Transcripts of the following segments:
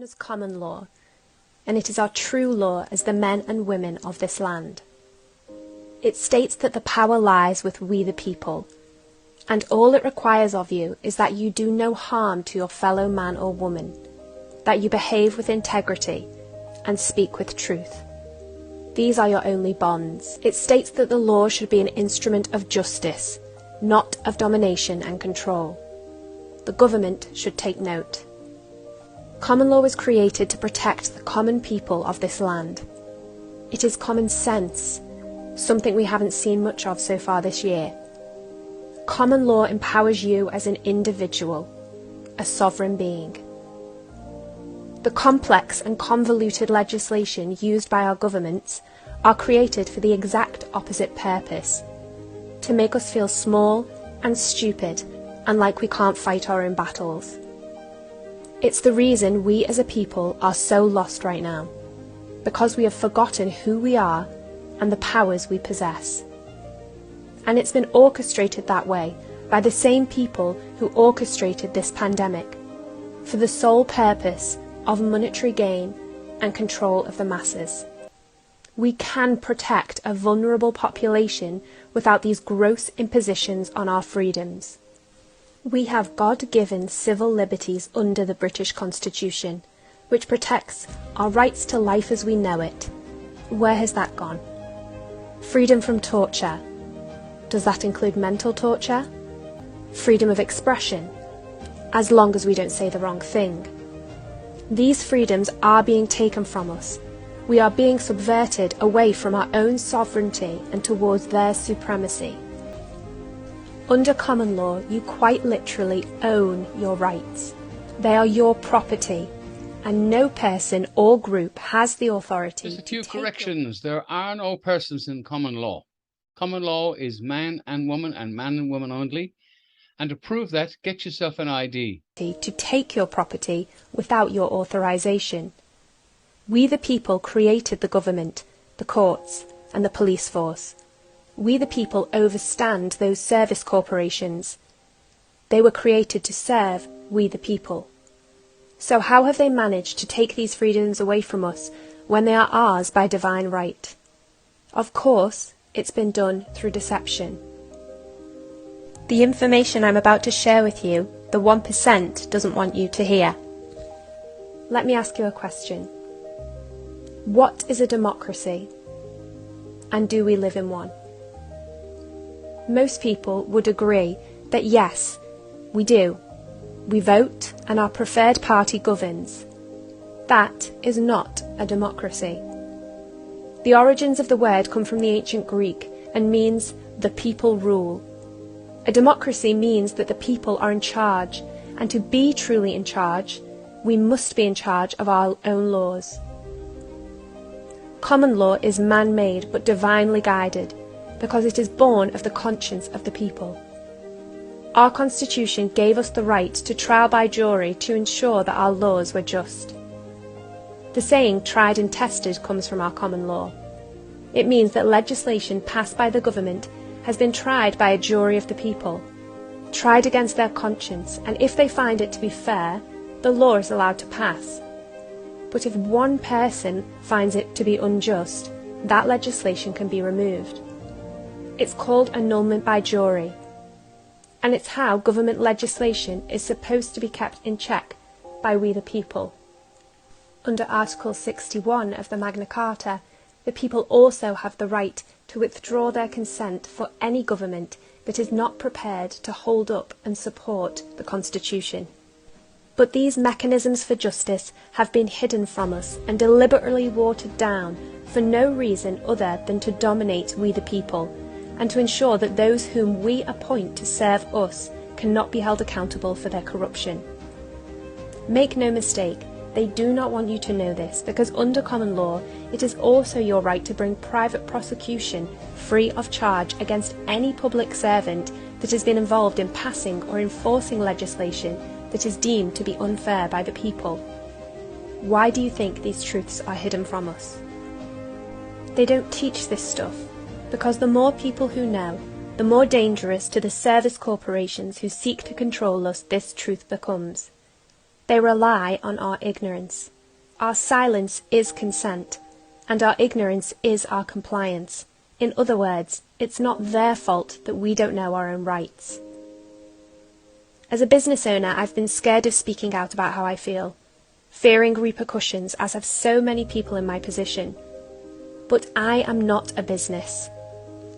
as common law, and it is our true law as the men and women of this land. It states that the power lies with we the people, and all it requires of you is that you do no harm to your fellow man or woman, that you behave with integrity and speak with truth. These are your only bonds. It states that the law should be an instrument of justice, not of domination and control. The government should take note. Common law was created to protect the common people of this land. It is common sense, something we haven't seen much of so far this year. Common law empowers you as an individual, a sovereign being. The complex and convoluted legislation used by our governments are created for the exact opposite purpose, to make us feel small and stupid and like we can't fight our own battles. It's the reason we as a people are so lost right now, because we have forgotten who we are and the powers we possess. And it's been orchestrated that way by the same people who orchestrated this pandemic, for the sole purpose of monetary gain and control of the masses. We can protect a vulnerable population without these gross impositions on our freedoms. We have God-given civil liberties under the British Constitution, which protects our rights to life as we know it. Where has that gone? Freedom from torture. Does that include mental torture? Freedom of expression, as long as we don't say the wrong thing. These freedoms are being taken from us. We are being subverted away from our own sovereignty and towards their supremacy. Under common law, you quite literally own your rights. They are your property, and no person or group has the authority. Just a few corrections. There are no persons in common law. Common law is man and woman only. And to prove that, get yourself an ID. To take your property without your authorization. We the people created the government, the courts, and the police force. We the people overstand those service corporations. They were created to serve we the people. So how have they managed to take these freedoms away from us when they are ours by divine right? Of course, it's been done through deception. The information I'm about to share with you, the 1% doesn't want you to hear. Let me ask you a question. What is a democracy? And do we live in one? Most people would agree that yes, we do. We vote and our preferred party governs. That is not a democracy. The origins of the word come from the ancient Greek and means the people rule. A democracy means that the people are in charge, and to be truly in charge, we must be in charge of our own laws. Common law is man-made but divinely guided, because it is born of the conscience of the people. Our Constitution gave us the right to trial by jury to ensure that our laws were just. The saying tried and tested comes from our common law. It means that legislation passed by the government has been tried by a jury of the people, tried against their conscience, and if they find it to be fair, the law is allowed to pass. But if one person finds it to be unjust, that legislation can be removed. It's called annulment by jury, and it's how government legislation is supposed to be kept in check by we the people. Under Article 61 of the Magna Carta, the people also have the right to withdraw their consent for any government that is not prepared to hold up and support the Constitution. But these mechanisms for justice have been hidden from us and deliberately watered down for no reason other than to dominate we the people, and to ensure that those whom we appoint to serve us cannot be held accountable for their corruption. Make no mistake, they do not want you to know this, because under common law, it is also your right to bring private prosecution free of charge against any public servant that has been involved in passing or enforcing legislation that is deemed to be unfair by the people. Why do you think these truths are hidden from us? They don't teach this stuff, because the more people who know, the more dangerous to the service corporations who seek to control us this truth becomes. They rely on our ignorance. Our silence is consent, and our ignorance is our compliance. In other words, it's not their fault that we don't know our own rights. As a business owner, I've been scared of speaking out about how I feel, fearing repercussions, as have so many people in my position. But I am not a business.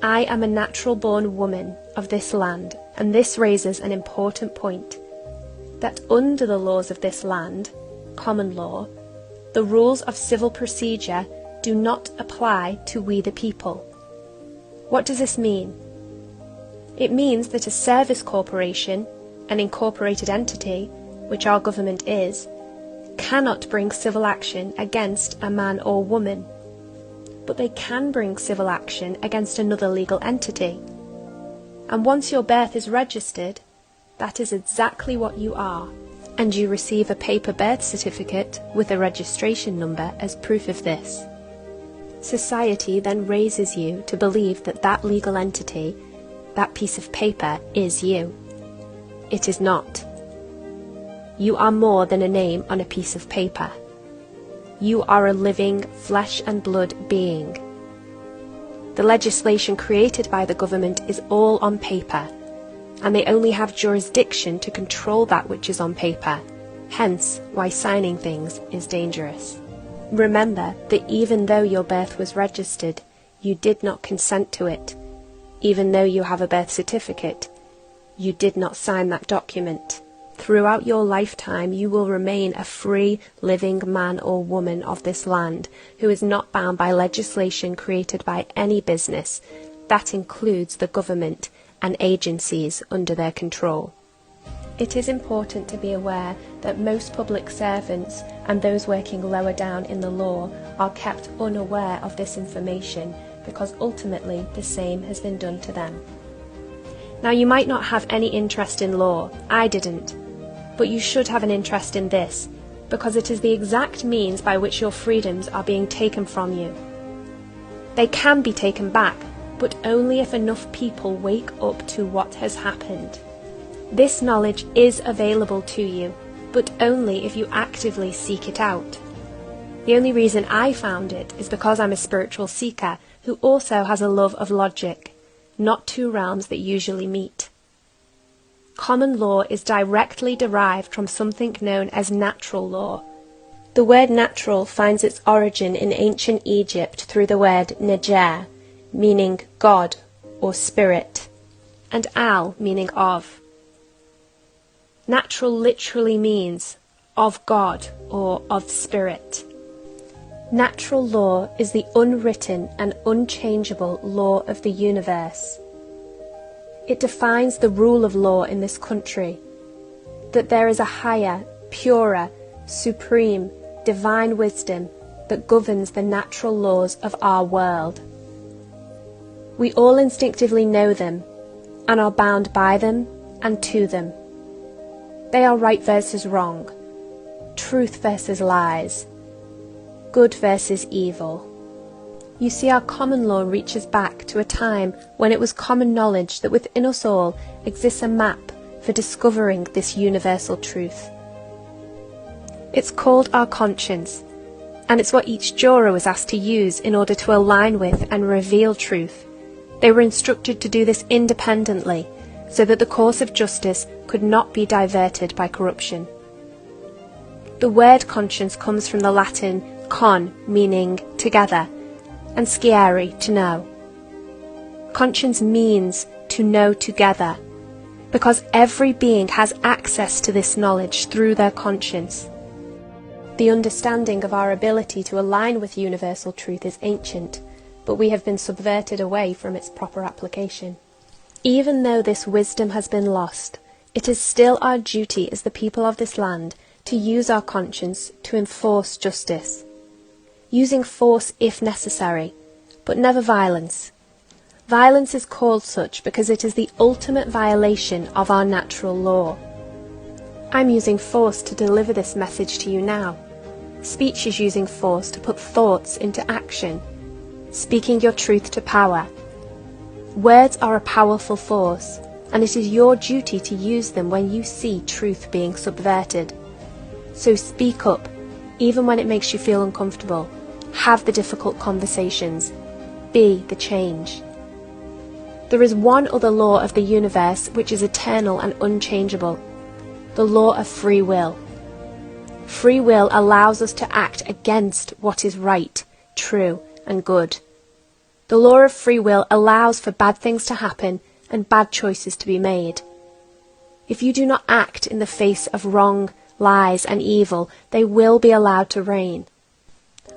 I am a natural-born woman of this land, and this raises an important point, that under the laws of this land, common law, the rules of civil procedure do not apply to we the people. What does this mean? It means that a service corporation, an incorporated entity, which our government is, cannot bring civil action against a man or woman, but they can bring civil action against another legal entity. And once your birth is registered, that is exactly what you are, and you receive a paper birth certificate with a registration number as proof of this. Society then raises you to believe that that legal entity, that piece of paper, is you. It is not. You are more than a name on a piece of paper. You are a living, flesh and blood being. The legislation created by the government is all on paper, and they only have jurisdiction to control that which is on paper, hence why signing things is dangerous. Remember that even though your birth was registered, you did not consent to it. Even though you have a birth certificate, you did not sign that document. Throughout your lifetime, you will remain a free, living man or woman of this land who is not bound by legislation created by any business. That includes the government and agencies under their control. It is important to be aware that most public servants and those working lower down in the law are kept unaware of this information because ultimately the same has been done to them. Now, you might not have any interest in law. I didn't. But you should have an interest in this, because it is the exact means by which your freedoms are being taken from you. They can be taken back, but only if enough people wake up to what has happened. This knowledge is available to you, but only if you actively seek it out. The only reason I found it is because I'm a spiritual seeker who also has a love of logic, not two realms that usually meet. Common law is directly derived from something known as natural law. The word natural finds its origin in ancient Egypt through the word neger, meaning God or spirit, and al, meaning of. Natural literally means of God or of spirit. Natural law is the unwritten and unchangeable law of the universe. It defines the rule of law in this country, that there is a higher, purer, supreme, divine wisdom that governs the natural laws of our world. We all instinctively know them and are bound by them and to them. They are right versus wrong, truth versus lies, good versus evil. You see, our common law reaches back to a time when it was common knowledge that within us all exists a map for discovering this universal truth. It's called our conscience, and it's what each juror was asked to use in order to align with and reveal truth. They were instructed to do this independently, so that the course of justice could not be diverted by corruption. The word conscience comes from the Latin con, meaning together, and sciere, to know. Conscience means to know together, because every being has access to this knowledge through their conscience. The understanding of our ability to align with universal truth is ancient, but we have been subverted away from its proper application. Even though this wisdom has been lost, it is still our duty as the people of this land to use our conscience to enforce justice, using force if necessary, but never violence. Violence is called such because it is the ultimate violation of our natural law. I'm using force to deliver this message to you now. Speech is using force to put thoughts into action, speaking your truth to power. Words are a powerful force, and it is your duty to use them when you see truth being subverted. So speak up, even when it makes you feel uncomfortable. Have the difficult conversations. Be the change. There is one other law of the universe which is eternal and unchangeable, the law of free will. Free will allows us to act against what is right, true, and good. The law of free will allows for bad things to happen and bad choices to be made. If you do not act in the face of wrong, lies, and evil, they will be allowed to reign.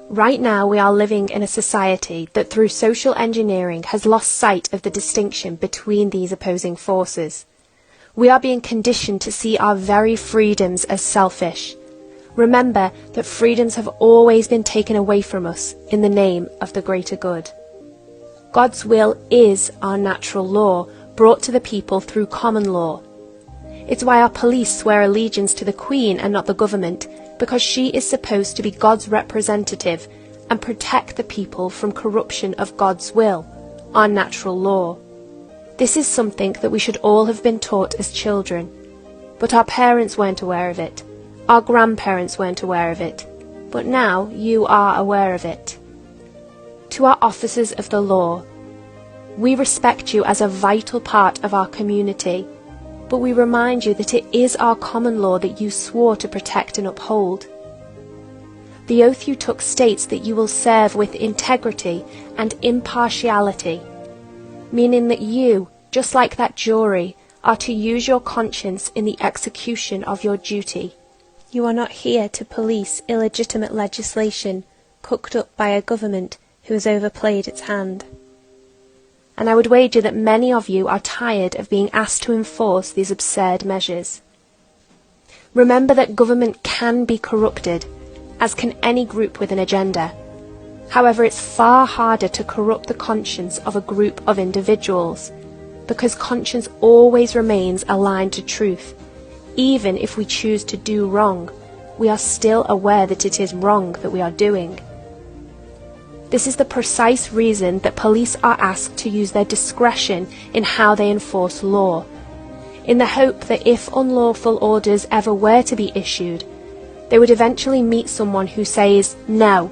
Right now we are living in a society that through social engineering has lost sight of the distinction between these opposing forces. We are being conditioned to see our very freedoms as selfish. Remember that freedoms have always been taken away from us in the name of the greater good. God's will is our natural law, brought to the people through common law. It's why our police swear allegiance to the Queen and not the government, because she is supposed to be God's representative and protect the people from corruption of God's will, our natural law. This is something that we should all have been taught as children, but our parents weren't aware of it. Our grandparents weren't aware of it, but now you are aware of it. To our officers of the law, we respect you as a vital part of our community, but we remind you that it is our common law that you swore to protect and uphold. The oath you took states that you will serve with integrity and impartiality, meaning that you, just like that jury, are to use your conscience in the execution of your duty. You are not here to police illegitimate legislation cooked up by a government who has overplayed its hand. And I would wager that many of you are tired of being asked to enforce these absurd measures. Remember that government can be corrupted, as can any group with an agenda. However, it's far harder to corrupt the conscience of a group of individuals, because conscience always remains aligned to truth. Even if we choose to do wrong, we are still aware that it is wrong that we are doing. This is the precise reason that police are asked to use their discretion in how they enforce law, in the hope that if unlawful orders ever were to be issued, they would eventually meet someone who says, "No,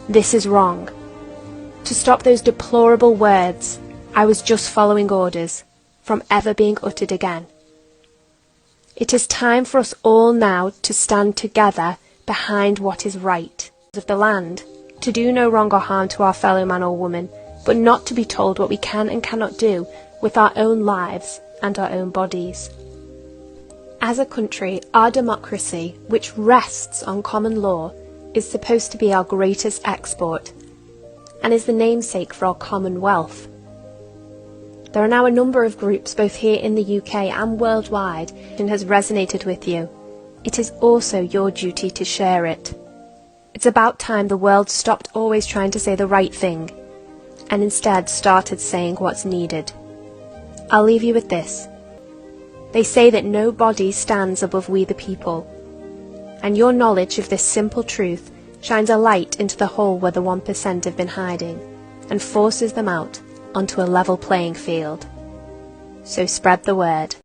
this is wrong," to stop those deplorable words, "I was just following orders," from ever being uttered again. It is time for us all now to stand together behind what is right of the land, to do no wrong or harm to our fellow man or woman, but not to be told what we can and cannot do with our own lives and our own bodies. As a country, our democracy, which rests on common law, is supposed to be our greatest export, and is the namesake for our common wealth. There are now a number of groups, both here in the UK and worldwide, and has resonated with you. It is also your duty to share it. It's about time the world stopped always trying to say the right thing, and instead started saying what's needed. I'll leave you with this. They say that no body stands above we the people, and your knowledge of this simple truth shines a light into the hole where the 1% have been hiding, and forces them out onto a level playing field. So spread the word.